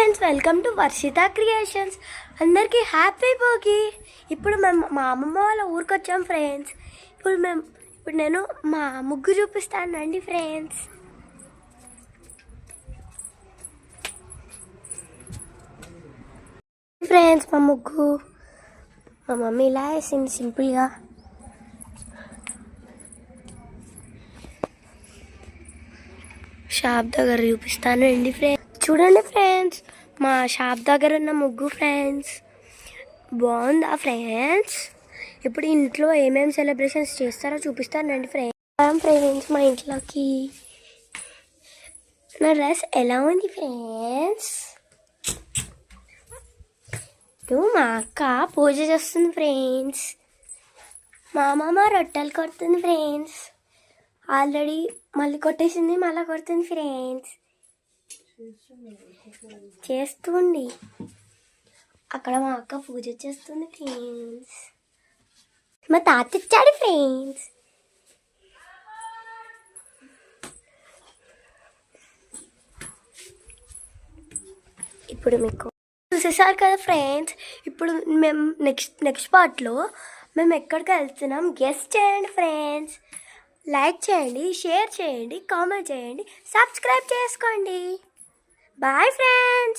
Friends, welcome to Varshita creations. అందరికీ happy Bhogi. ఇప్పుడు మేము మా అమ్మమ్మ వాళ్ళ ఊరికి వచ్చాం ఫ్రెండ్స్. ఇప్పుడు నేను మా ముగ్గు చూపిస్తానండి ఫ్రెండ్స్. ఫ్రెండ్స్, మా ముగ్గు మా మమ్మీ ఇలా వేసింది సింపుల్గా. షాప్ దగ్గర చూపిస్తానండి ఫ్రెండ్స్. చూడండి ఫ్రెండ్స్, మా షాప్ దగ్గర ఉన్న ముగ్గు ఫ్రెండ్స్. బాగుందా ఫ్రెండ్స్? ఇప్పుడు ఇంట్లో ఏమేమి సెలబ్రేషన్స్ చేస్తారో చూపిస్తానండి ఫ్రెండ్స్. మా ఇంట్లోకి నా డ్రెస్ ఎలా ఉంది ఫ్రెండ్స్? మా అక్క పూజ చేస్తుంది ఫ్రెండ్స్. మా అమ్మమ్మ రొట్టెలు కొడుతుంది ఫ్రెండ్స్. ఆల్రెడీ మళ్ళీ కొట్టేసింది, మళ్ళీ కొడుతుంది ఫ్రెండ్స్. చేస్తుంది. అక్కడ మా అక్క పూజ చేస్తుంది ఫ్రెండ్స్. మా తాత ఇచ్చాడు ఫ్రెండ్స్. ఇప్పుడు మీకు చూసేసారు కదా ఫ్రెండ్స్. ఇప్పుడు మేము నెక్స్ట్ పార్ట్లో మేము ఎక్కడికి వెళ్తున్నాం గెస్ చేయండి ఫ్రెండ్స్. లైక్ చేయండి, షేర్ చేయండి, కామెంట్ చేయండి, సబ్స్క్రైబ్ చేసుకోండి. Bye friends.